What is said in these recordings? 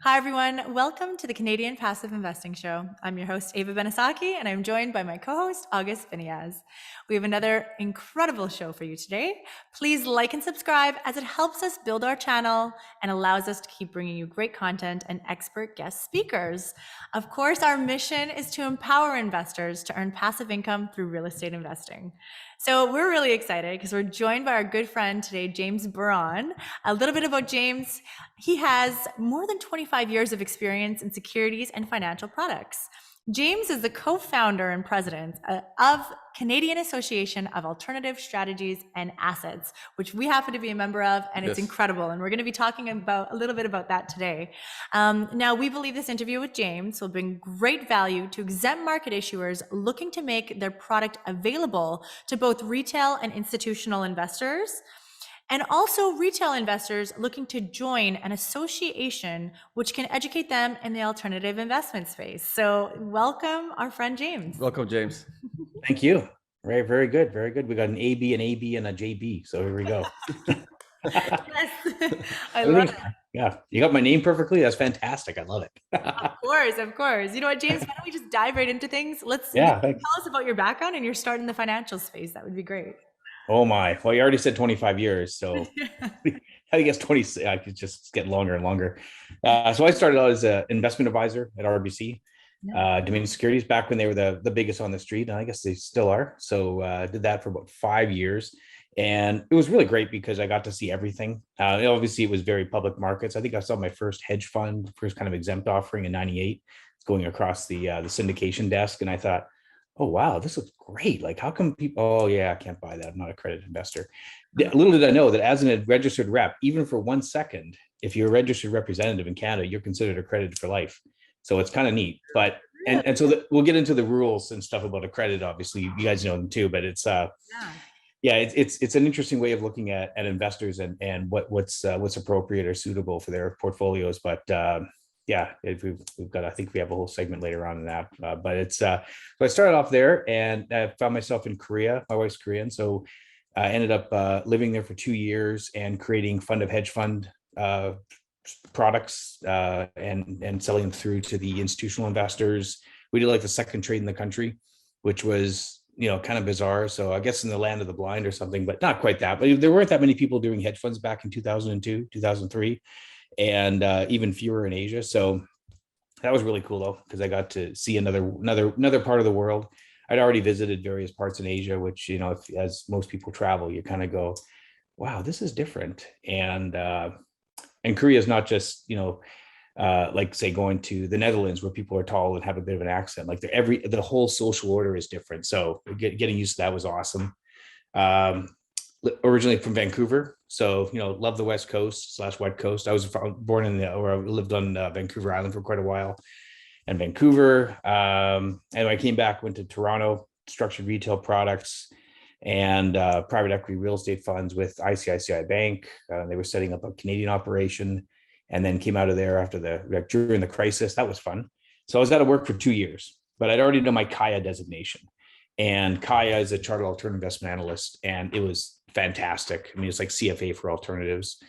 Hi, everyone. Welcome to the Canadian Passive Investing Show. I'm your host, 𝗖𝗽𝗶 𝗖𝗽, and I'm joined by my co-host, 𝗖𝗪 𝗖𝗽. We have another incredible show for you today. Please like and subscribe as it helps us build our channel and allows us to keep bringing you great content and expert guest speakers. Of course, our mission is to empower investors to earn passive income through real estate investing. So we're really excited because we're joined by our good friend today, James Burron. A little bit about James. He has more than 25 years of experience in securities and financial products. James is the co-founder and president of Canadian Association of Alternative Strategies and Assets, which we happen to be a member of, and it's incredible. And we're going to be talking about a little bit about that today. Now, we believe this interview with James will bring great value to exempt market issuers looking to make their product available to both retail and institutional investors, and also retail investors looking to join an association which can educate them in the alternative investment space. So welcome our friend James. Welcome, James. Thank you. Very, very good. Very good. We got an AB, an AB, and a JB. So here we go. Yes, I love it. Yeah, you got my name perfectly. That's fantastic. I love it. Of course. You know what, James, why don't we just dive right into things? Tell us about your background and your start in the financial space. That would be great. Oh my. Well, you already said 25 years. So I guess 20, I could just get longer and longer. So I started out as an investment advisor at RBC, Dominion Securities, back when they were the biggest on the street. And I guess they still are. So did that for about 5 years. And it was really great because I got to see everything. Obviously, it was very public markets. I think I saw my first hedge fund, first kind of exempt offering in '98. It's going across the syndication desk. And I thought, oh, wow, this looks great. Like, how come people, oh, yeah, I can't buy that. I'm not a accredited investor. Little did I know that as a registered rep, even for 1 second, if you're a registered representative in Canada, you're considered accredited for life. So it's kind of neat. But and so we'll get into the rules and stuff about accredited. Obviously, you guys know them too. But it's it's an interesting way of looking at investors and what's appropriate or suitable for their portfolios. But we've got, I think we have a whole segment later on in that. But it's so I started off there and I found myself in Korea. My wife's Korean, so I ended up living there for 2 years and creating fund of hedge fund products and selling them through to the institutional investors. We did like the second trade in the country, which was kind of bizarre. So I guess in the land of the blind or something, but not quite that. But there weren't that many people doing hedge funds back in 2002, 2003, and even fewer in Asia. So that was really cool though, because I got to see another part of the world. I'd already visited various parts in Asia, which, as most people travel, you kind of go, wow, this is different. And Korea is not just, like say going to the Netherlands where people are tall and have a bit of an accent. Like the whole social order is different. So getting used to that was awesome. Originally from Vancouver, so love the West Coast / West Coast. I was born I lived on Vancouver Island for quite a while, and Vancouver. And I came back, went to Toronto, structured retail products and private equity real estate funds with ICICI Bank. They were setting up a Canadian operation, and then came out of there during the crisis. That was fun. So I was out of work for 2 years, but I'd already done my CAIA designation. And CAIA is a chartered alternative investment analyst, and it was fantastic. I mean, it's like CFA for alternatives.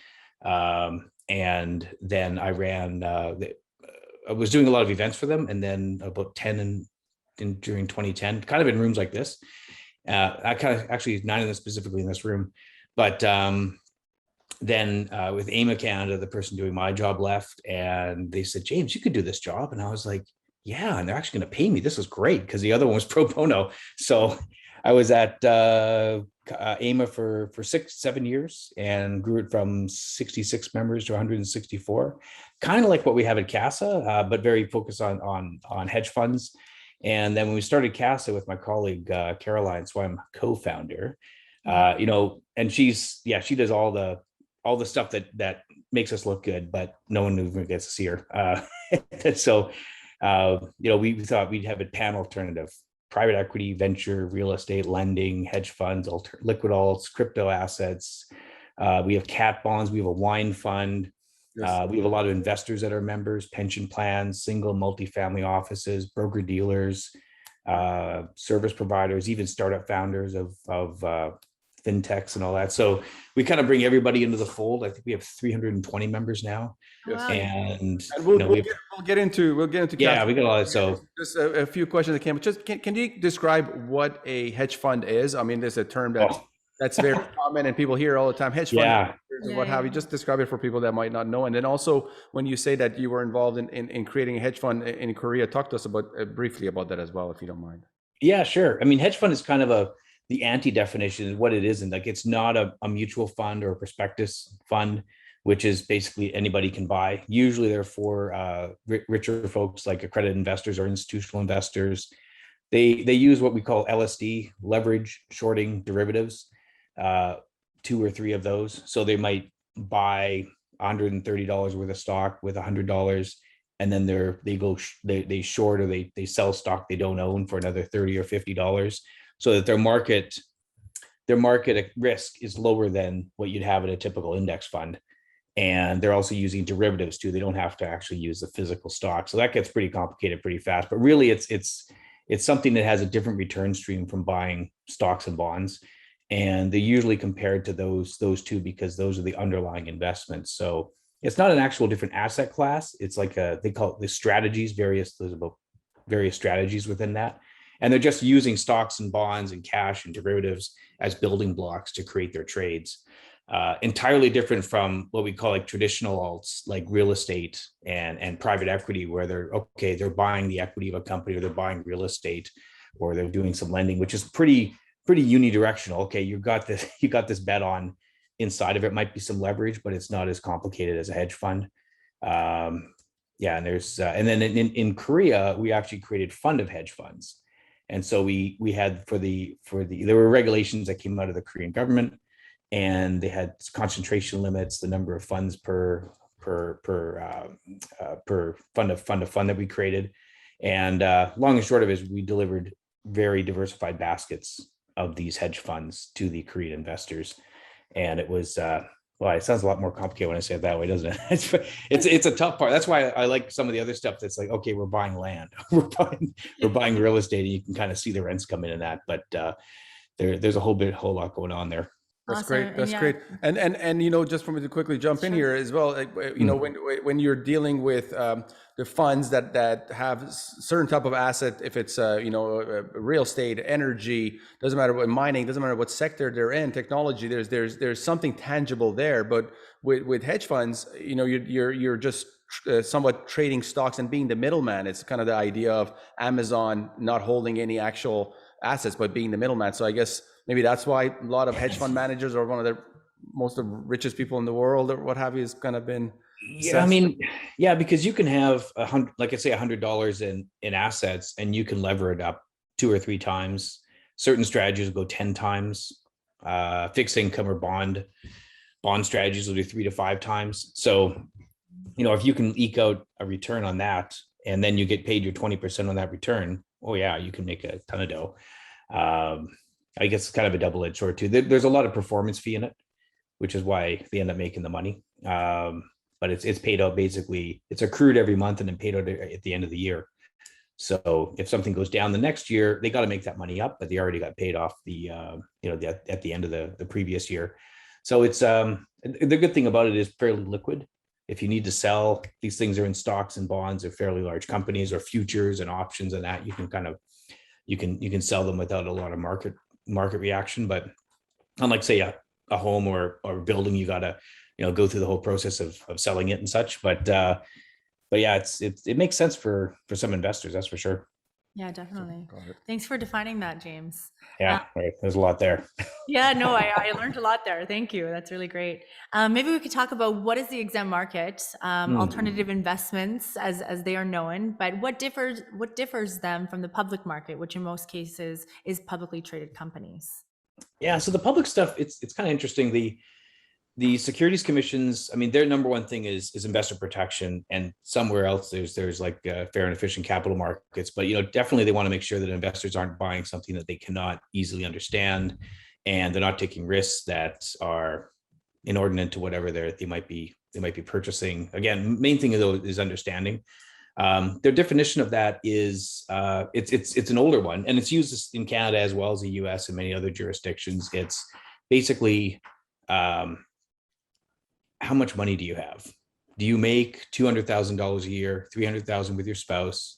And then I ran, I was doing a lot of events for them, and then about 10 during 2010, kind of in rooms like this. I kind of actually 9 of them specifically in this room, but then with 𝗖𝗪 Canada, the person doing my job left, and they said, James, you could do this job. And I was like, yeah, and they're actually going to pay me. This is great, because the other one was pro bono. So I was at 𝗖𝗪 for 6-7 years and grew it from 66 members to 164, kind of like what we have at Casa, but very focused on hedge funds. And then when we started Casa with my colleague Caroline, so I'm co-founder, and she does all the stuff that makes us look good, but no one even gets to see her. So we thought we'd have a pan alternative: private equity, venture, real estate, lending, hedge funds, liquid alts, crypto assets. We have cat bonds. We have a wine fund. Yes. We have a lot of investors that are members, pension plans, single multifamily offices, broker dealers, service providers, even startup founders of fintechs and all that. So we kind of bring everybody into the fold. I think we have 320 members now. Wow. And we'll get into yeah, we got a lot. So just a few questions that came. Just can you describe what a hedge fund is? I mean, there's a term that's very common and people hear all the time. Hedge fund, what have you? Just describe it for people that might not know. And then also, when you say that you were involved in creating a hedge fund in Korea, talk to us about briefly about that as well, if you don't mind. Yeah, sure. I mean, hedge fund is kind of the anti-definition of what it is. And like, it's not a mutual fund or a prospectus fund, which is basically anybody can buy. Usually they're for richer folks like accredited investors or institutional investors. They use what we call LSD, leverage shorting derivatives, 2 or 3 of those. So they might buy $130 worth of stock with $100, and then they short or they sell stock they don't own for another $30 or $50, so that their market risk is lower than what you'd have in a typical index fund. And they're also using derivatives too. They don't have to actually use the physical stock. So that gets pretty complicated pretty fast. But really, it's something that has a different return stream from buying stocks and bonds. And they're usually compared to those two because those are the underlying investments. So it's not an actual different asset class. It's like they call it the strategies, there's about various strategies within that. And they're just using stocks and bonds and cash and derivatives as building blocks to create their trades. Entirely different from what we call like traditional alts, like real estate and private equity, where they're buying the equity of a company, or they're buying real estate, or they're doing some lending, which is pretty unidirectional. Okay, you got this bet on. Inside of it might be some leverage, but it's not as complicated as a hedge fund. And there's and then in Korea, we actually created fund of hedge funds. And so we had there were regulations that came out of the Korean government, and they had concentration limits, the number of funds per fund that we created. And long and short of it is we delivered very diversified baskets of these hedge funds to the Korean investors. And it was it sounds a lot more complicated when I say it that way, doesn't it? It's a tough part. That's why I like some of the other stuff that's like, okay, we're buying land, we're buying real estate, and you can kind of see the rents come in and that. But there's a whole lot going on there. That's Awesome. great. That's great. And just for me to quickly jump in here as well, like, when you're dealing with the funds that have certain type of asset, if it's real estate, energy, doesn't matter what, mining, doesn't matter what sector they're in, technology, there's something tangible there. But with hedge funds, you're just somewhat trading stocks and being the middleman. It's kind of the idea of Amazon not holding any actual assets, but being the middleman. So I guess maybe that's why a lot of hedge fund managers are one of the most of the richest people in the world, or what have you, has kind of been. Yeah, I mean, yeah, because you can have $100 in assets, and you can lever it up 2 or 3 times. Certain strategies will go 10 times. Fixed income or bond strategies will do 3 to 5 times. So, if you can eke out a return on that, and then you get paid your 20% on that return, oh yeah, you can make a ton of dough. I guess it's kind of a double-edged sword too. There's a lot of performance fee in it, which is why they end up making the money. But it's paid out basically, it's accrued every month and then paid out at the end of the year. So if something goes down the next year, they got to make that money up, but they already got paid off at the end of the previous year. So it's the good thing about it is fairly liquid. If you need to sell, these things are in stocks and bonds of fairly large companies, or futures and options, and that you can sell them without a lot of market reaction. But unlike, say, a home or a building, you got to go through the whole process of selling it and such. But yeah, it makes sense for some investors, that's for sure. Yeah, definitely. Thanks for defining that, James. Yeah, right. There's a lot there. Yeah, no, I learned a lot there. Thank you. That's really great. Maybe we could talk about what is the exempt market, alternative investments as they are known, but what differs them from the public market, which in most cases is publicly traded companies. Yeah, so the public stuff, it's kind of interesting. The securities commissions, I mean, their number one thing is investor protection, and somewhere else there's like fair and efficient capital markets. But definitely they want to make sure that investors aren't buying something that they cannot easily understand, and they're not taking risks that are inordinate to whatever they might be purchasing. Again, main thing though is understanding. Their definition of that is it's an older one, and it's used in Canada as well as the US and many other jurisdictions. It's basically, how much money do you have? Do you make $200,000 a year, 300,000 with your spouse?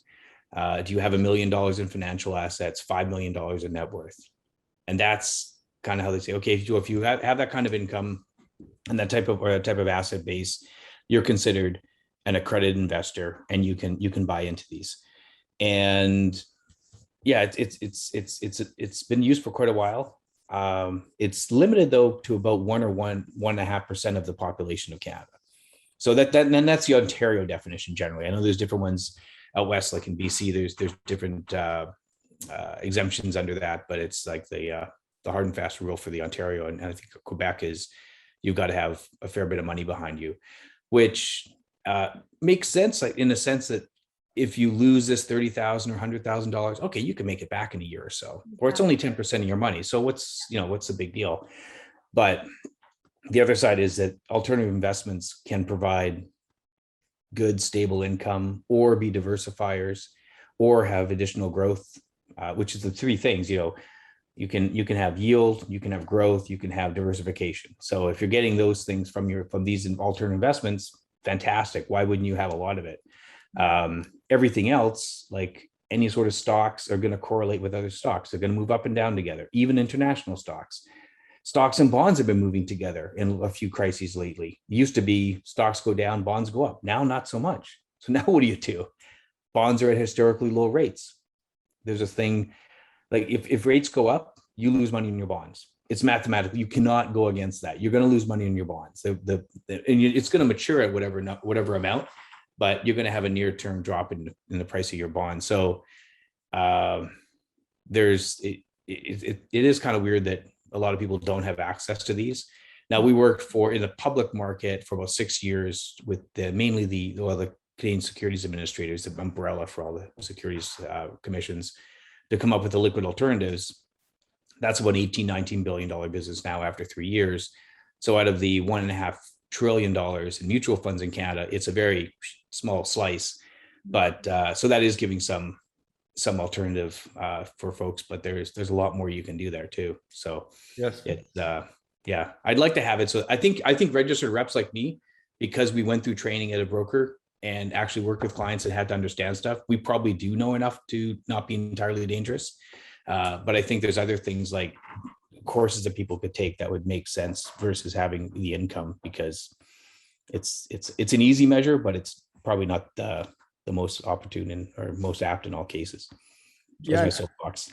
Do you have $1 million in financial assets, $5 million in net worth? And that's kind of how they say, okay, if you have that kind of income and that type of asset base, you're considered an accredited investor, and you can buy into these. And yeah, it's been used for quite a while. It's limited though to about 1.5% of the population of Canada. So that's the Ontario definition generally. I know there's different ones out west, like in BC. There's different exemptions under that, but it's like the hard and fast rule for the Ontario, and I think Quebec is you've got to have a fair bit of money behind you, which makes sense, like in the sense that if you lose this $30,000 or $100,000, okay, you can make it back in a year or so, or it's only 10% of your money. So what's the big deal? But the other side is that alternative investments can provide good, stable income, or be diversifiers, or have additional growth, which is the three things. You can have yield, you can have growth, you can have diversification. So if you're getting those things from these alternative investments, fantastic. Why wouldn't you have a lot of it? Everything else, like any sort of stocks, are going to correlate with other stocks. They're going to move up and down together. Even international stocks and bonds have been moving together in a few crises lately. It used to be stocks go down, bonds go up. Now, not so much. So now what do? Bonds are at historically low rates. There's a thing like if rates go up, you lose money in your bonds. It's mathematical. You cannot go against that. You're going to lose money in your bonds. It's going to mature at whatever amount, but you're going to have a near-term drop in the price of your bond. So it is kind of weird that a lot of people don't have access to these. Now, we worked in the public market for about 6 years with mainly the Canadian Securities Administrators, the umbrella for all the securities commissions, to come up with the liquid alternatives. That's about $18-19 billion business now after 3 years. So out of the $1.5 trillion in mutual funds in Canada, it's a very small slice. But so that is giving some alternative for folks, but there's a lot more you can do there too. So yes, yeah, I'd like to have it. So I think registered reps like me, because we went through training at a broker and actually worked with clients and had to understand stuff, we probably do know enough to not be entirely dangerous. But I think there's other things like courses that people could take that would make sense versus having the income, because it's an easy measure, but it's probably not the most opportune or most apt in all cases. So yeah. My soapbox.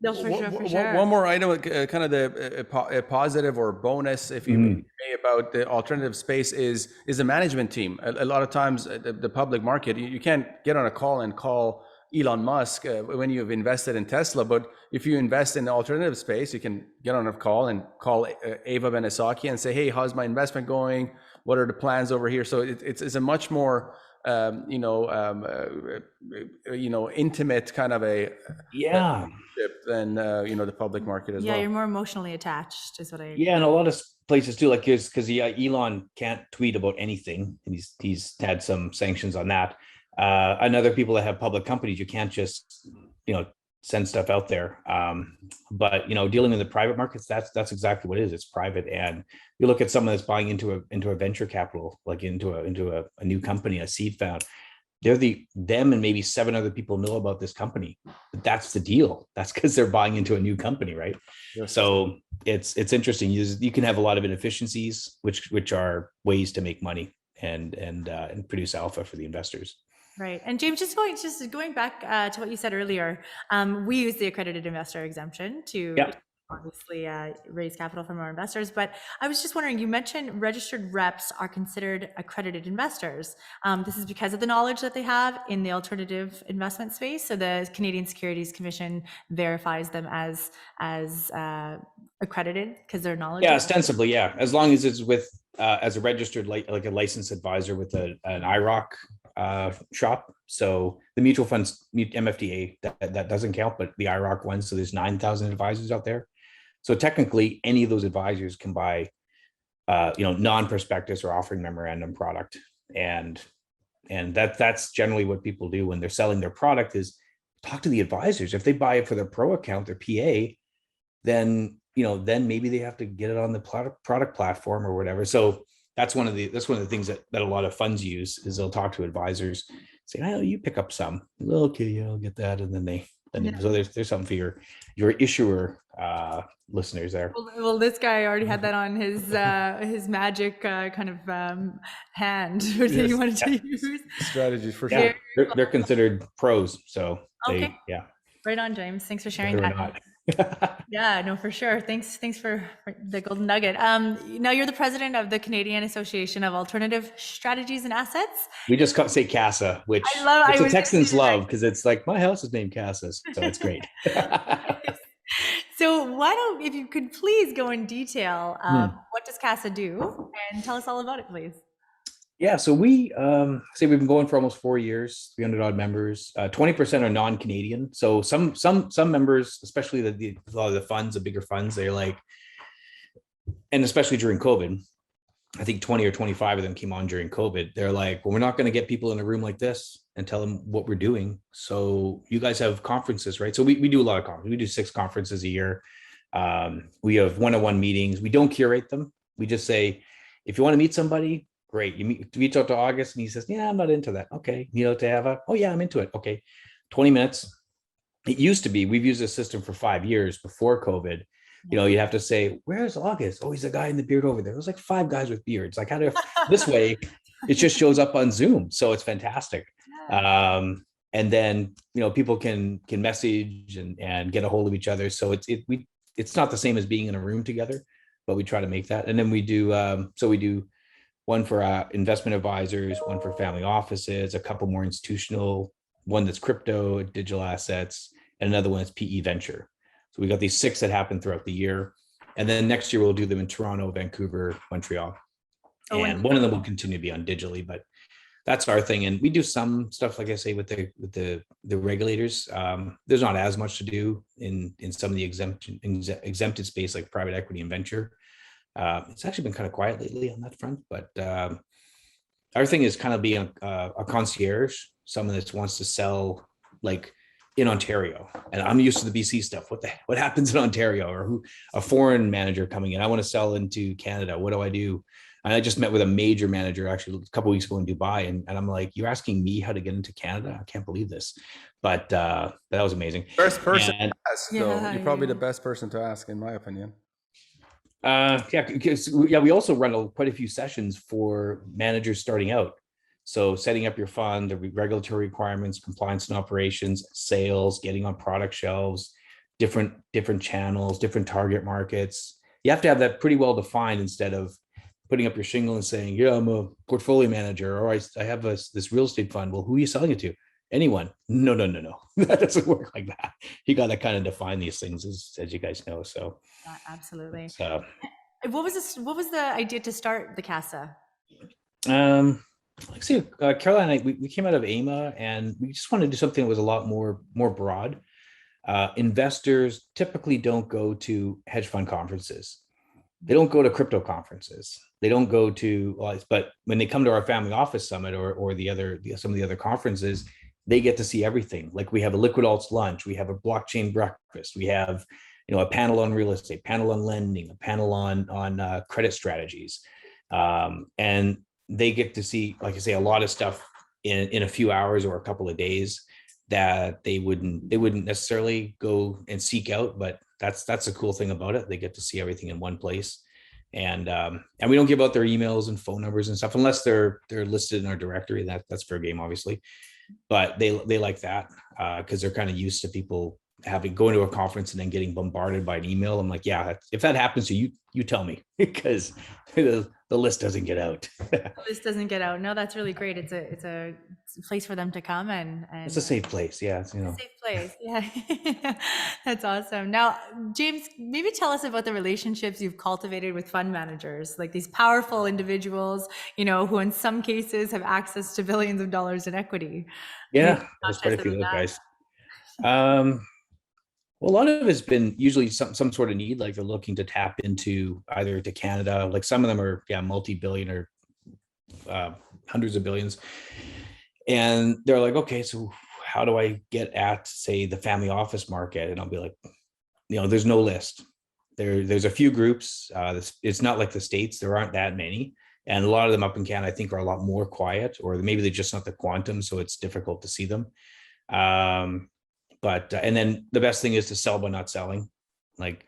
No, for sure. One more item, kind of a positive or bonus, if you may, about the alternative space is the management team. A lot of times, the public market, you can't get on a call and call Elon Musk when you've invested in Tesla, but if you invest in the alternative space, you can get on a call and call 𝗖𝗽 Benesocky and say, hey, how's my investment going? What are the plans over here? So it's a much more intimate kind of a than the public market as well. Yeah, you're more emotionally attached, is what I. Yeah, and a lot of places too, like because Elon can't tweet about anything, and he's had some sanctions on that. And other people that have public companies, you can't just send stuff out there. But dealing in the private markets, that's exactly what it is. It's private, and you look at someone that's buying into a venture capital, like into a new company, a seed fund. Them and maybe 7 other people know about this company, but that's the deal. That's because they're buying into a new company, right? Yes. So it's interesting. You can have a lot of inefficiencies, which are ways to make money and produce alpha for the investors. Right. And James, just going back to what you said earlier, we use the accredited investor exemption to obviously raise capital from our investors. But I was just wondering, you mentioned registered reps are considered accredited investors. This is because of the knowledge that they have in the alternative investment space. So the Canadian Securities Commission verifies them as accredited because they're knowledgeable. Yeah, ostensibly, yeah. As long as it's with as a registered like a licensed advisor with an IROC shop. So the mutual funds, MFDA, that doesn't count, but the IROC ones. So there's 9,000 advisors out there. So technically, any of those advisors can buy, non-prospectus or offering memorandum product, and that's generally what people do when they're selling their product is talk to the advisors. If they buy it for their pro account, their PA, then then maybe they have to get it on the product platform or whatever. So that's one of the things that a lot of funds use, is they'll talk to advisors, say, oh, you pick up some. Okay, yeah, I'll get that. And then so there's something for your issuer listeners there. Well, this guy already had that on his magic kind of hand that he wanted to use. Strategies for sure. They're considered pros. So okay. Right on, James. Thanks for sharing that. Yeah, no, for sure. Thanks for the golden nugget. Now you're the president of the Canadian Association of Alternative Strategies and Assets. We just say Casa, which the Texans love, because it's like, my house is named Casa, so it's great. So if you could please go in detail, what does Casa do, and tell us all about it, please. Yeah, so we say we've been going for almost 4 years, 300 odd members. 20% are non-Canadian. So some members, especially a lot of the funds, the bigger funds, they're like, and especially during COVID, I think 20 or 25 of them came on during COVID. They're like, well, we're not going to get people in a room like this and tell them what we're doing. So you guys have conferences, right? So we do a lot of conferences. We do 6 conferences a year. We have one-on-one meetings. We don't curate them. We just say, if you want to meet somebody, great. You reach out to August and he says, yeah, I'm not into that. Okay. Meet out to Ava. Oh yeah, I'm into it. Okay. 20 minutes. It used to be, we've used this system for 5 years before COVID. You have to say, where's August? Oh, he's the guy in the beard over there. There's like 5 guys with beards. Like, how do this way, it just shows up on Zoom. So it's fantastic. And then, people can message and get a hold of each other. So it's not the same as being in a room together, but we try to make that. And then we do, we do one for investment advisors, one for family offices, a couple more institutional, one that's crypto, digital assets, and another one that's PE venture. So we got these 6 that happen throughout the year. And then next year we'll do them in Toronto, Vancouver, Montreal. And one of them will continue to be on digitally, but that's our thing. And we do some stuff, like I say, with the regulators. There's not as much to do in some of the exempted space, like private equity and venture. It's actually been kind of quiet lately on that front, but our thing is kind of being a concierge, someone that wants to sell like in Ontario. And I'm used to the BC stuff. What happens in Ontario, or a foreign manager coming in? I want to sell into Canada. What do I do? And I just met with a major manager actually a couple of weeks ago in Dubai, and I'm like, you're asking me how to get into Canada? I can't believe this. But that was amazing. First person to ask, though. You're probably the best person to ask, in my opinion. We also run quite a few sessions for managers starting out. So setting up your fund, the regulatory requirements, compliance and operations, sales, getting on product shelves, different channels, different target markets. You have to have that pretty well defined, instead of putting up your shingle and saying, yeah, I'm a portfolio manager, or I have this real estate fund. Well, who are you selling it to? Anyone? No. That doesn't work like that. You got to kind of define these things, as you guys know. So absolutely. So what was the idea to start the Casa? Like I say, Caroline and I, we came out of 𝗖𝗽, and we just wanted to do something that was a lot more broad. Investors typically don't go to hedge fund conferences. They don't go to crypto conferences. They don't go to, but when they come to our family office summit or some of the other conferences, they get to see everything. Like, we have a liquid alts lunch, we have a blockchain breakfast, we have, a panel on real estate, panel on lending, a panel on credit strategies, and they get to see, like I say, a lot of stuff in a few hours or a couple of days that they wouldn't necessarily go and seek out. But that's the cool thing about it. They get to see everything in one place. And we don't give out their emails and phone numbers and stuff unless they're listed in our directory. That's fair game, obviously. But they like that because they're kind of used to people going to a conference and then getting bombarded by an email. I'm like, yeah, if that happens to you, you tell me, because the list doesn't get out. The list doesn't get out. No, that's really great. It's a place for them to come and it's a safe place. Yeah. It's a safe place. Yeah. That's awesome. Now, James, maybe tell us about the relationships you've cultivated with fund managers, like these powerful individuals, who in some cases have access to billions of dollars in equity. Yeah. There's quite a few of those guys. Well, a lot of it's been usually some sort of need, like they're looking to tap into either to Canada, like some of them are multi-billion or hundreds of billions. And they're like, okay, so how do I get at, say, the family office market? And I'll be like, there's no list. there's a few groups. It's not like the States. There aren't that many. And a lot of them up in Canada, I think, are a lot more quiet, or maybe they're just not the quantum, so it's difficult to see them. And then the best thing is to sell by not selling. Like,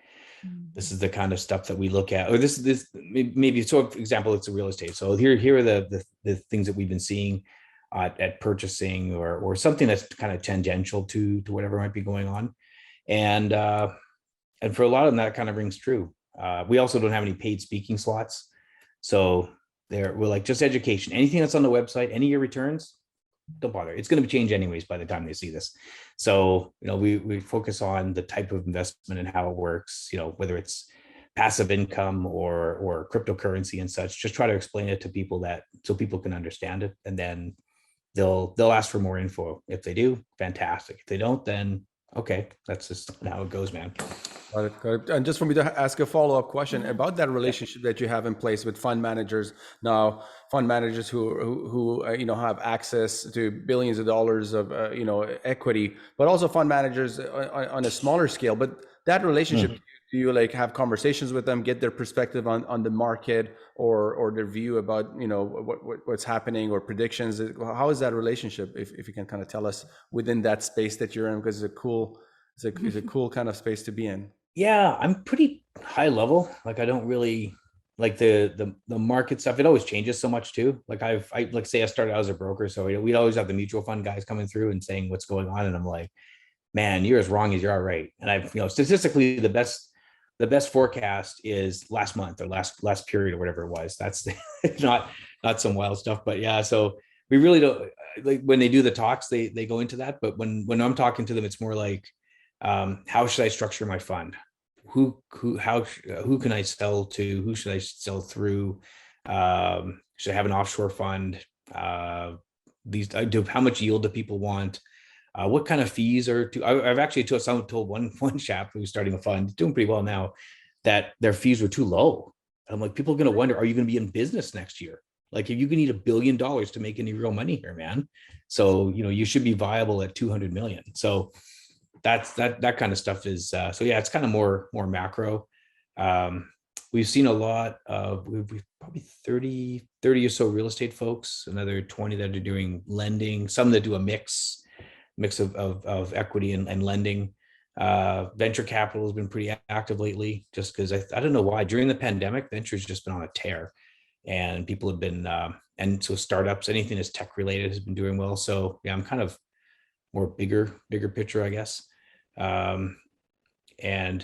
this is the kind of stuff that we look at, or this maybe, so for example, it's a real estate. So here are the things that we've been seeing at purchasing, or something that's kind of tangential to whatever might be going on. And for a lot of them, that kind of rings true. We also don't have any paid speaking slots. So we're like, just education, anything that's on the website, any of your returns, don't bother. It's going to change anyways by the time they see this. So, we focus on the type of investment and how it works, whether it's passive income or cryptocurrency and such. Just try to explain it to people so people can understand it. And then they'll ask for more info. If they do, fantastic. If they don't, then okay, that's just how it goes, man. Got it. And just for me to ask a follow-up question about that relationship that you have in place with fund managers now, fund managers who have access to billions of dollars of equity, but also fund managers on a smaller scale. But that relationship, do you like have conversations with them, get their perspective on the market or their view about what's happening or predictions? How is that relationship? If you can kind of tell us within that space that you're in, because it's a cool kind of space to be in. Yeah, I'm pretty high level. Like, I don't really like the market stuff. It always changes so much too. Like, I like say I started out as a broker, so we'd always have the mutual fund guys coming through and saying what's going on, and I'm like, man, you're as wrong as you are right. And I've statistically the best forecast is last month or last period or whatever it was. That's not some wild stuff, but yeah. So we really don't, like, when they do the talks, they go into that. But when I'm talking to them, it's more like, how should I structure my fund? Who can I sell to? Who should I sell through? Should I have an offshore fund? How much yield do people want? What kind of fees I've actually told one chap who's starting a fund, doing pretty well now, that their fees were too low. I'm like, people are going to wonder, are you going to be in business next year? Like, if you can need $1 billion to make any real money here, man. So, you should be viable at 200 million. So that kind of stuff is, so yeah, it's kind of more macro. We've seen a lot of, we've probably 30 or so real estate folks, another 20 that are doing lending, some that do a mix of equity and lending. Venture capital has been pretty active lately, just because I don't know why. During the pandemic, venture's just been on a tear, and people have been, and so startups, anything that's tech related has been doing well. So yeah, I'm kind of more bigger picture, I guess. And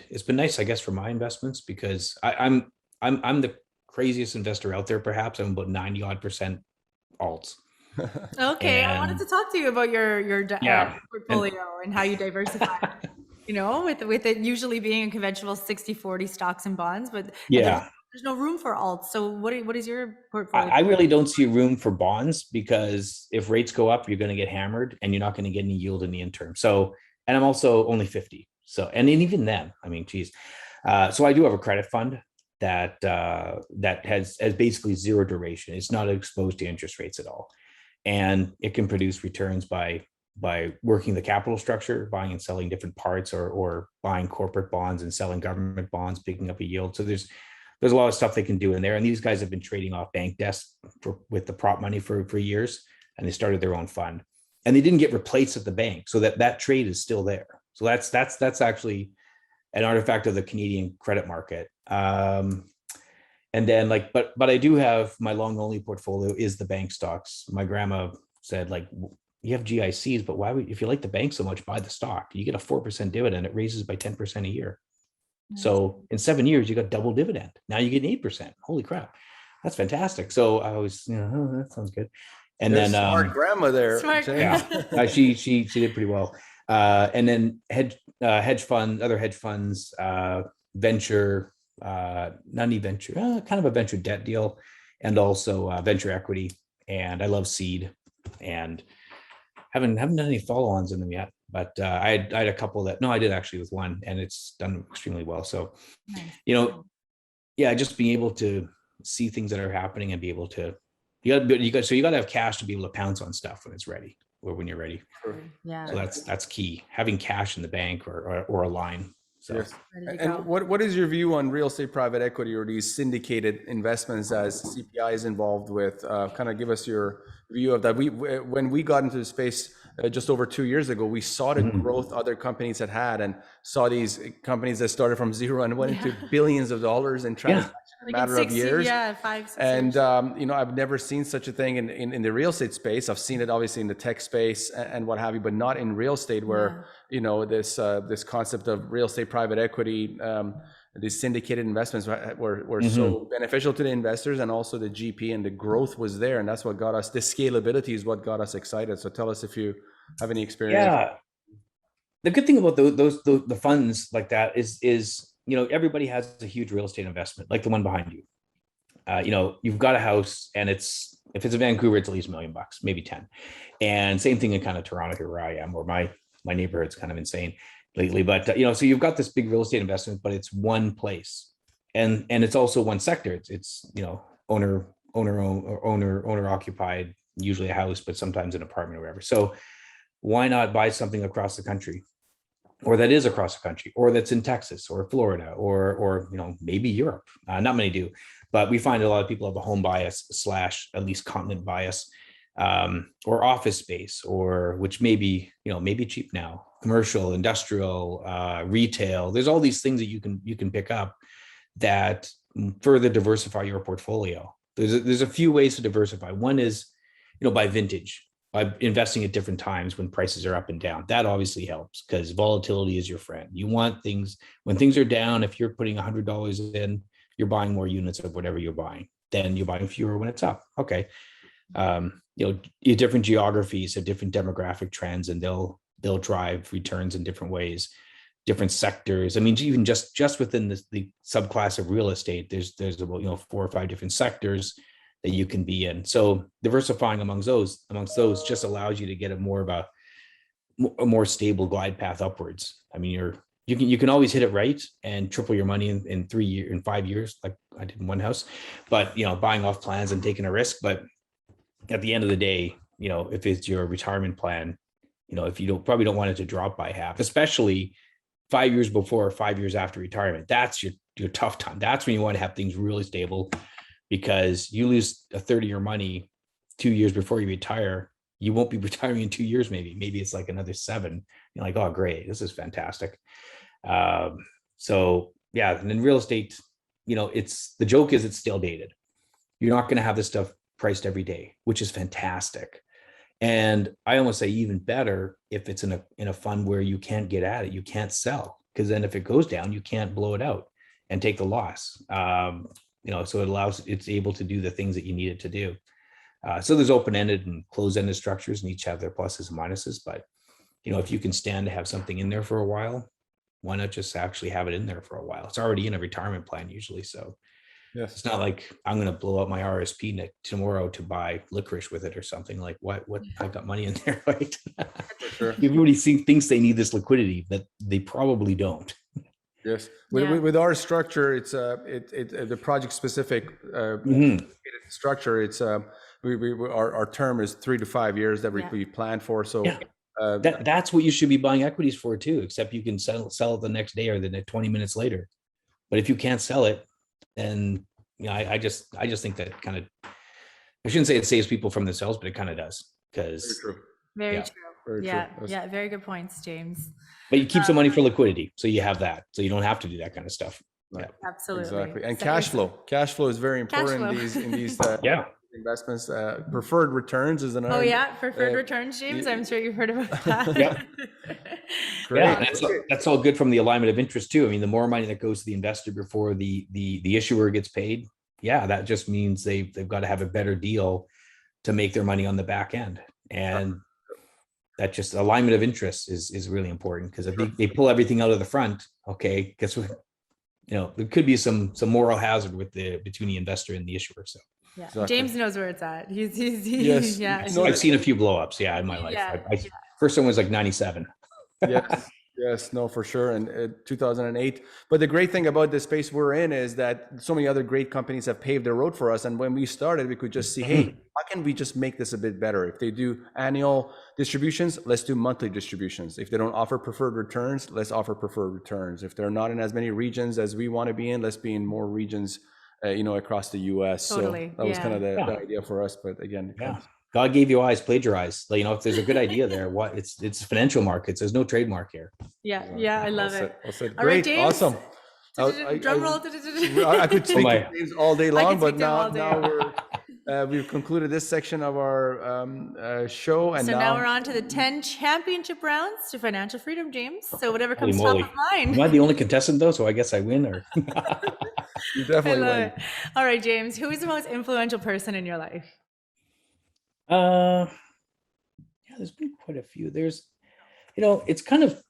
it's been nice, I guess, for my investments, because I'm the craziest investor out there. Perhaps I'm about 90% alts. Okay, I wanted to talk to you about your portfolio and how you diversify. With it usually being a conventional 60-40 stocks and bonds, but yeah, there's no room for alts. So what is your portfolio? I really don't see room for bonds, because if rates go up, you're going to get hammered and you're not going to get any yield in the interim. So, and I'm also only 50. So, and even then, I mean, geez. So I do have a credit fund that has basically zero duration. It's not exposed to interest rates at all. And it can produce returns by working the capital structure, buying and selling different parts, or buying corporate bonds and selling government bonds, picking up a yield. So there's a lot of stuff they can do in there. And these guys have been trading off bank desks with the prop money for years, and they started their own fund, and they didn't get replaced at the bank. So that trade is still there. So that's actually an artifact of the Canadian credit market. And then but I do have my long only portfolio is the bank stocks. My grandma said, like, you have GICs, but why would, if you like the bank so much, buy the stock? You get a 4% dividend. It raises by 10% a year. Nice. So in 7 years, you got double dividend. Now you get 8%. Holy crap. That's fantastic. So I was, that sounds good. And There's then smart grandma there. Smart. Yeah, she did pretty well. And then hedge funds, other hedge funds, venture, venture, kind of a venture debt deal, and also venture equity. And I love seed, and haven't done any follow-ons in them yet. But I had a couple that, no, I did actually with one, and it's done extremely well. So, just being able to see things that are happening and be able to, you got to have cash to be able to pounce on stuff when it's ready, or when you're ready. Yeah. So that's key. Having cash in the bank or a line. So Yes. Ready to And go. what is your view on real estate private equity or these syndicated investments as CPI is involved with? Kind of give us your view of that. When we got into the space just over 2 years ago, we saw the growth other companies had and saw these companies that started from zero and went into billions of dollars in transactions in a Like in matter of 6 years. Yeah, 5, 6 And years. I've never seen such a thing in the real estate space. I've seen it obviously in the tech space and what have you, but not in real estate where this concept of real estate private equity, these syndicated investments were so beneficial to the investors, and also the GP, and the growth was there, and that's what got us. The scalability is what got us excited. So tell us if you have any experience. Yeah, the good thing about the funds like that is everybody has a huge real estate investment, like the one behind you. You've got a house, and if it's in Vancouver, it's at least $1 million, maybe 10. And same thing in kind of Toronto here where I am, or my neighborhood's kind of insane lately. But so you've got this big real estate investment, but it's one place, and it's also one sector. It's owner occupied, usually a house, but sometimes an apartment or whatever. So why not buy something across the country, or that is across the country, or that's in Texas or Florida, or maybe Europe? Not many do, but we find a lot of people have a home bias / at least continent bias, or office space, or which may be cheap now, commercial, industrial, retail. There's all these things that you can pick up that further diversify your portfolio. There's a few ways to diversify. One is by vintage, by investing at different times when prices are up and down. That obviously helps because volatility is your friend. You want things when things are down. If you're putting $100 in, you're buying more units of whatever you're buying. Then you're buying fewer when it's up. Okay. Different geographies have different demographic trends, and they'll drive returns in different ways, different sectors. I mean, even just within the subclass of real estate, there's about 4 or 5 different sectors that you can be in. So diversifying amongst those just allows you to get a more stable glide path upwards. I mean, you can always hit it right and triple your money in 5 years, like I did in one house, but buying off plans and taking a risk. But at the end of the day, if it's your retirement plan, if you probably don't want it to drop by half, especially 5 years before or 5 years after retirement, that's your tough time. That's when you want to have things really stable, because you lose a third of your money 2 years before you retire. You won't be retiring in 2 years. Maybe it's like another 7. You're like, oh, great, this is fantastic. So yeah, and in real estate, the joke is it's still dated. You're not going to have this stuff priced every day, which is fantastic. And I almost say even better if it's in a fund where you can't get at it, you can't sell, because then if it goes down, you can't blow it out and take the loss. So it's able to do the things that you need it to do. So there's open-ended and closed-ended structures, and each have their pluses and minuses. But if you can stand to have something in there for a while, why not just actually have it in there for a while? It's already in a retirement plan usually, so Yes. it's not like I'm going to blow out my RSP tomorrow to buy licorice with it or something. Like what I got money in there, right? For sure. Everybody thinks they need this liquidity, but they probably don't. Yes. With our structure, it's the project specific structure. It's our term is 3 to 5 years that we plan for. So that's what you should be buying equities for too, except you can sell it the next day or the 20 minutes later. But if you can't sell it, then I just think that kind of, I shouldn't say it saves people from themselves, but it kind of does, because Very true. Very true. Very good points, James. But you keep some money for liquidity, so you have that, so you don't have to do that kind of stuff. Right. Yeah, Absolutely. Exactly. And cash flow is very important in these investments. Preferred returns is another. Oh yeah, preferred returns, James. I'm sure you've heard about that. Yeah. Great. Yeah, that's all good from the alignment of interest too. I mean, the more money that goes to the investor before the issuer gets paid, that just means they've got to have a better deal to make their money on the back end. And that just alignment of interest is really important, because if they pull everything out of the front, okay, guess what? There could be some moral hazard between the investor and the issuer. So yeah, Exactly. James knows where it's at. He's Yes. yeah. I've seen a few blow ups. Yeah, in my life. First one was like 97. Yes. Yes, no, for sure. And 2008. But the great thing about the space we're in is that so many other great companies have paved the road for us. And when we started, we could just see, hey, how can we just make this a bit better? If they do annual distributions, let's do monthly distributions. If they don't offer preferred returns, let's offer preferred returns. If they're not in as many regions as we want to be in, let's be in more regions, across the US. Totally. So that was kind of the Yeah. idea for us. But again, Yeah. God gave you eyes, plagiarize. Like, if there's a good idea there, it's financial markets. There's no trademark here. Yeah, I love it. Well said. All right, Great, James. awesome. Drum roll. I could speak to James all day long, but speak to him all now we've concluded this section of our show, and So now we're on to the 10 championship rounds to financial freedom, James. So whatever Holy comes moly. top of mind. Am I the only contestant though? So I guess I win, or you I definitely love win. it. All right, James, who is the most influential person in your life? yeah, there's been quite a few. There's, it's kind of,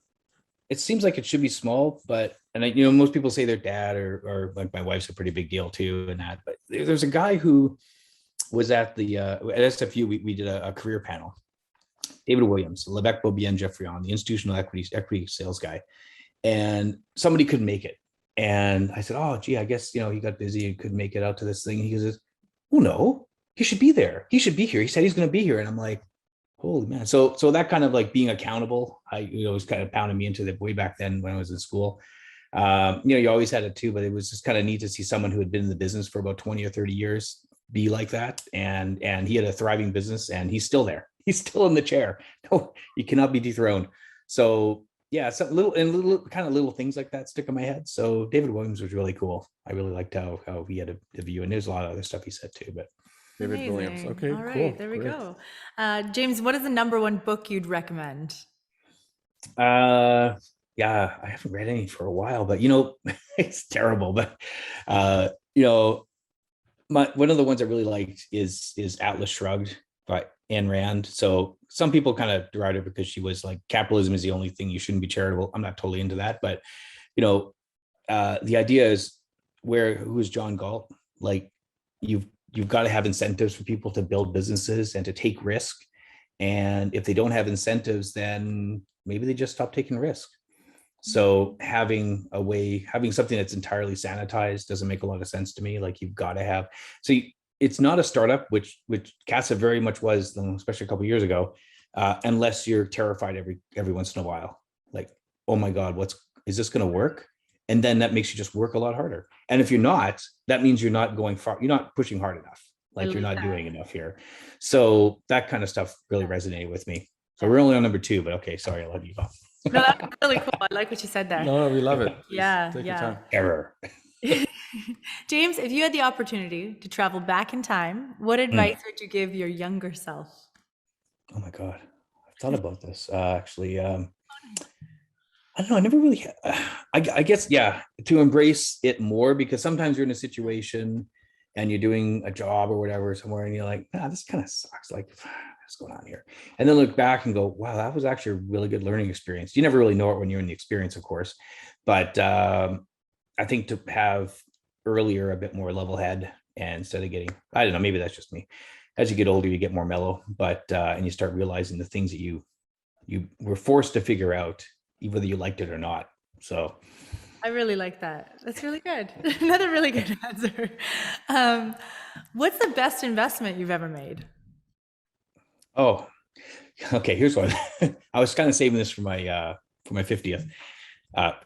it seems like it should be small, but, and most people say their dad or like my wife's a pretty big deal too, and that, but there's a guy who was at the, at SFU, we did a career panel, David Williams, 𝗖𝗣𝗶𝗁 the institutional equity sales guy. And somebody couldn't make it. And I said, oh, gee, I guess, he got busy and couldn't make it out to this thing. And he goes, oh no, he should be there. He should be here. He said he's going to be here. And I'm like, holy man. So that kind of like being accountable, was kind of pounding me into the way back then when I was in school. You always had it too, but it was just kind of neat to see someone who had been in the business for about 20 or 30 years be like that. And he had a thriving business and he's still there. He's still in the chair. No, he cannot be dethroned. So yeah, so little things like that stick in my head. So David Williams was really cool. I really liked how he had a view, and there's a lot of other stuff he said too, but David Amazing. Williams. Okay, all right, cool. There we Great. go. James, what is the number 1 book you'd recommend? yeah, I haven't read any for a while, but it's terrible. But one of the ones I really liked is Atlas Shrugged by Ayn Rand. So some people kind of deride her because she was like, capitalism is the only thing, you shouldn't be charitable. I'm not totally into that, but the idea is who is John Galt? Like you've got to have incentives for people to build businesses and to take risk. And if they don't have incentives, then maybe they just stop taking risk. So having something that's entirely sanitized doesn't make a lot of sense to me. Like you've got to have, it's not a startup, which Casa very much was, especially a couple of years ago, unless you're terrified every once in a while. Like, oh my God, is this going to work? And then that makes you just work a lot harder. And if you're not, that means you're not going far. You're not pushing hard enough. Like you're not doing enough here. So that kind of stuff really resonated with me. So we're only on number 2, but okay, sorry, I'll let you go. No, that's really cool. I like what you said there. No, we love it. Yeah, Take your time. Error. James, if you had the opportunity to travel back in time, what advice would you give your younger self? Oh my God, I've thought about this actually. I don't know. I never really. I guess to embrace it more, because sometimes you're in a situation and you're doing a job or whatever somewhere, and you're like, this kind of sucks. Like, what's going on here? And then look back and go, wow, that was actually a really good learning experience. You never really know it when you're in the experience, of course, but I think to have earlier a bit more level head, and instead of getting, I don't know, maybe that's just me. As you get older, you get more mellow, but and you start realizing the things that you were forced to figure out, whether you liked it or not. So I really like that. That's really good. Another really good answer. What's the best investment you've ever made? Oh, okay. Here's one. I was kind of saving this for my 50th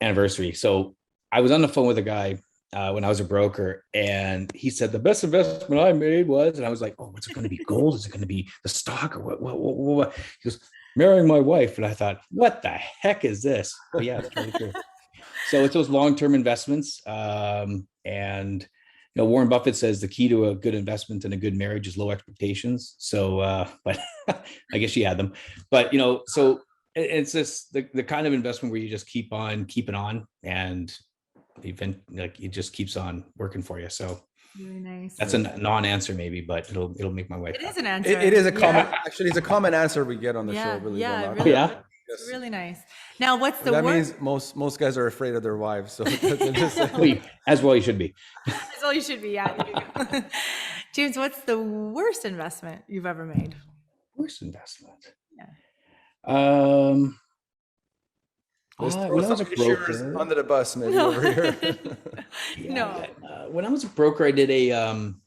anniversary. So I was on the phone with a guy when I was a broker, and he said the best investment I made was, and I was like, oh, what's it going to be? Gold? Is it going to be the stock, or what? He goes, marrying my wife. And I thought, what the heck is this? But yeah, it's really true. So it's those long-term investments. And Warren Buffett says the key to a good investment and a good marriage is low expectations. So, but I guess she had them. But so it's just the kind of investment where you just keep on keeping on, and it just keeps on working for you. So really nice. That's a non-answer maybe, but it'll make my wife. It is an answer. It is a common. Actually, it's a common answer we get on the show. Really, It's really nice. Now, what's the that worst? means most guys are afraid of their wives. So as well, you should be. That's all you should be. Yeah. There you go. James, what's the worst investment you've ever made? Worst investment. Yeah. Just throw When I was some a issuers broker, under the bus, maybe No. over here. No. when I was a broker, I did on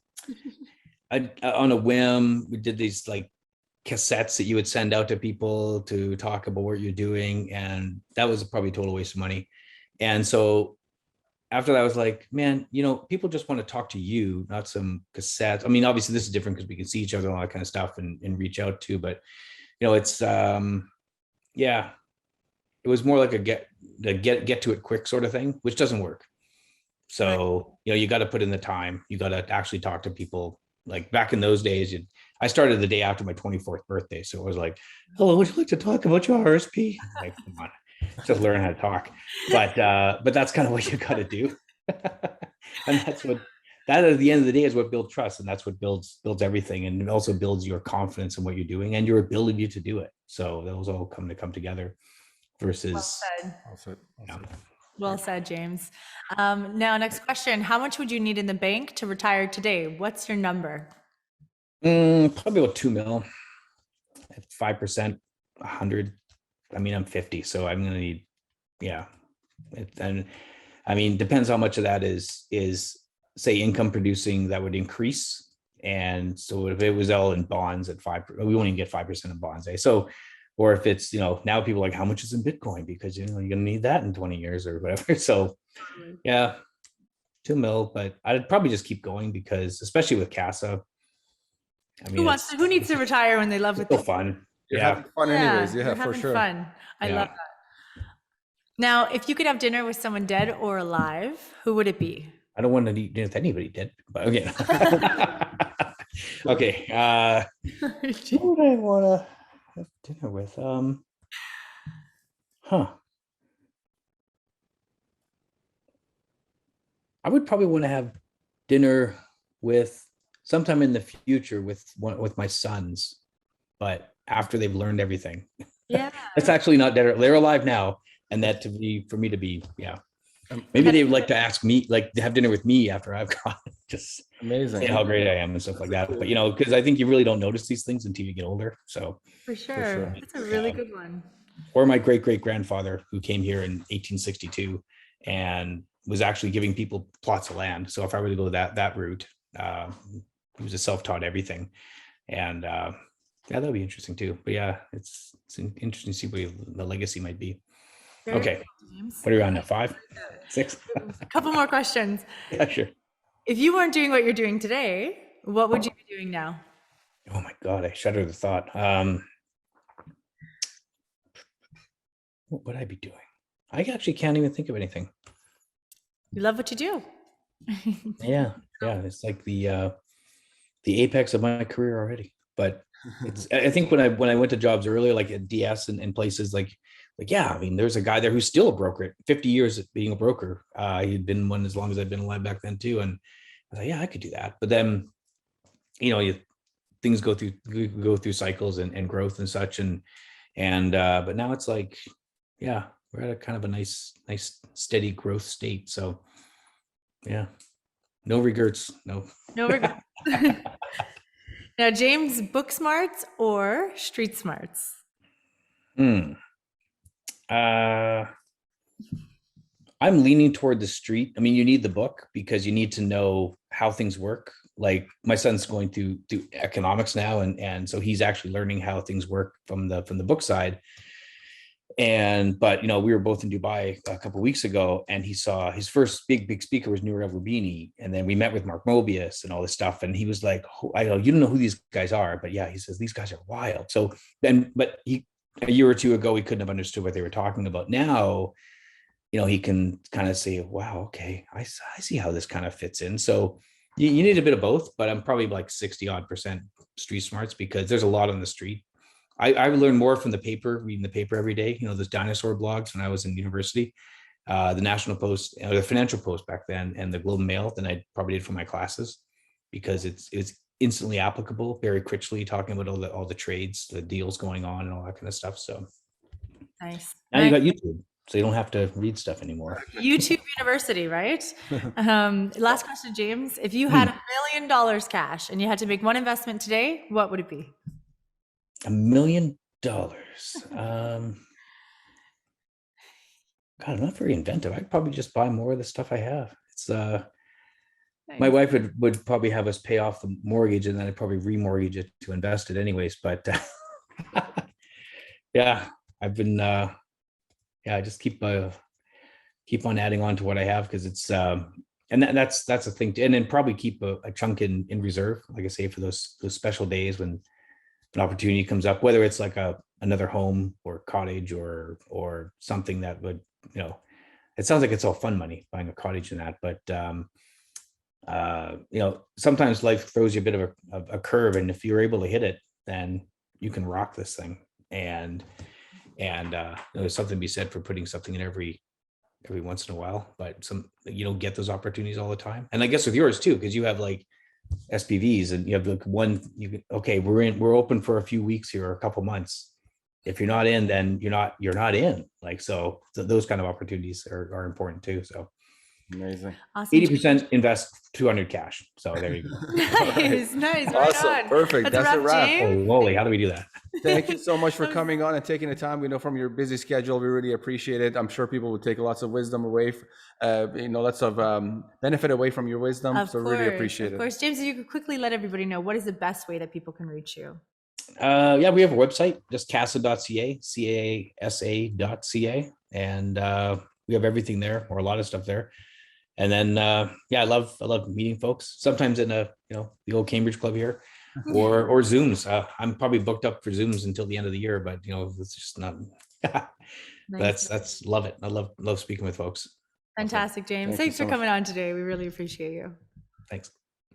a whim, we did these like cassettes that you would send out to people to talk about what you're doing, and that was probably a total waste of money. And so after that, I was like, man, people just want to talk to you, not some cassettes. I mean, obviously this is different because we can see each other and all that kind of stuff and reach out to, but it's yeah, it was more like a get to it quick sort of thing, which doesn't work. So you got to put in the time. You got to actually talk to people. Like back in those days, I started the day after my 24th birthday. So it was like, hello, would you like to talk about your RSP? Like, come on, just learn how to talk. But that's kind of what you got to do. And that at the end of the day is what builds trust. And that's what builds everything. And it also builds your confidence in what you're doing and your ability to do it. So those all come together versus. Well said. Well said. Well said, James. Now, next question. How much would you need in the bank to retire today? What's your number? Probably about 2 mil at 5%, 100. I mean, I'm 50, so I'm going to need, and I mean, depends how much of that is say income producing that would increase. And so if it was all in bonds at 5%, we won't even get 5% in bonds, So, or if it's, now people are like, how much is in Bitcoin? Because, you're going to need that in 20 years or whatever. So yeah, 2 mil, but I'd probably just keep going because especially with Casa. I mean, who needs to retire when they love it? It's so fun. You're having fun anyways. Yeah, you're for having sure. fun. I love that. Now, if you could have dinner with someone dead or alive, who would it be? I don't want to eat dinner with anybody dead, but okay. Okay. Who would I want to have dinner with? I would probably want to have dinner with sometime in the future with my sons, but after they've learned everything. Yeah. It's actually not dead. They're alive now. And that for me to be, maybe they would like to ask me, like to have dinner with me after I've gone, just amazing, say how great I am and stuff like that. But, because I think you really don't notice these things until you get older. So for sure. That's a really good one. Or my great-great-grandfather who came here in 1862 and was actually giving people plots of land. So if I were to go that route, he was a self-taught everything. And that would be interesting too. But yeah, it's interesting to see what the legacy might be. Very okay. Cool, what are we on now? 5, 6? A couple more questions. Yeah, sure. If you weren't doing what you're doing today, what would you be doing now? Oh my God, I shudder the thought. What would I be doing? I actually can't even think of anything. You love what you do. Yeah. It's like the apex of my career already. But I think when I went to jobs earlier, like at DS and places like, I mean, there's a guy there who's still a broker, 50 years of being a broker. He'd been one as long as I'd been alive back then too. And I was like, yeah, I could do that. But then, things go through cycles and growth and such. But now it's like, yeah, we're at a kind of a nice steady growth state. So yeah, no regrets. No regrets. Now, James, book smarts or street smarts? I'm leaning toward the street. I mean, you need the book because you need to know how things work. Like my son's going through economics now, and so he's actually learning how things work from the book side. But we were both in Dubai a couple of weeks ago, and he saw his first big speaker was Nouriel Roubini, and then we met with Mark Mobius and all this stuff, and he was like, I know you don't know who these guys are, but yeah, he says these guys are wild. So but a year or two ago he couldn't have understood what they were talking about. Now he can kind of say, wow, okay, I see how this kind of fits in. So you need a bit of both, but I'm probably like 60% street smarts because there's a lot on the street. I learned more from reading the paper every day, those dinosaur blogs when I was in university, the National Post, the Financial Post back then, and the Globe and Mail than I probably did for my classes, because it's instantly applicable, very quickly talking about all the trades, the deals going on and all that kind of stuff. So nice. Now you got YouTube, so you don't have to read stuff anymore. YouTube University, right? Last question, James. If you had $1 million cash and you had to make one investment today, what would it be? $1 million. God, I'm not very inventive. I'd probably just buy more of the stuff I have. It's my Nice. wife would probably have us pay off the mortgage, and then I'd probably remortgage it to invest it anyways. But yeah, I've been I just keep on adding on to what I have, because it's and that's a thing and then probably keep a chunk in reserve, like I say, for those special days when an opportunity comes up, whether it's like another home or cottage or something that would, it sounds like it's all fun money buying a cottage and that, but sometimes life throws you a bit of a curve, and if you're able to hit it, then you can rock this thing. And there's something to be said for putting something in every once in a while, but you don't get those opportunities all the time. And I guess with yours too, because you have like SPVs and you have like we're open for a few weeks here or a couple months. If you're not in, then you're not in. Like, so those kind of opportunities are important too. So Amazing. Awesome. 80% invest, 200 cash. So there you go. Nice. Right Awesome. on. Perfect. That's a wrap. James. Holy moly, how do we do that? Thank you so much for coming on and taking the time. We know from your busy schedule, we really appreciate it. I'm sure people will take lots of wisdom away, lots of benefit away from your wisdom. Of so course, really appreciate it. Of course. James, if you could quickly let everybody know, what is the best way that people can reach you? Yeah, we have a website, just casa.ca, casa.ca, and we have everything there, or a lot of stuff there. And then I love meeting folks, sometimes in the old Cambridge club here, or Zooms. I'm probably booked up for Zooms until the end of the year, but it's just not Nice. that's love it. I love speaking with folks. Fantastic, James. Thanks for coming on today. We really appreciate you. Thanks.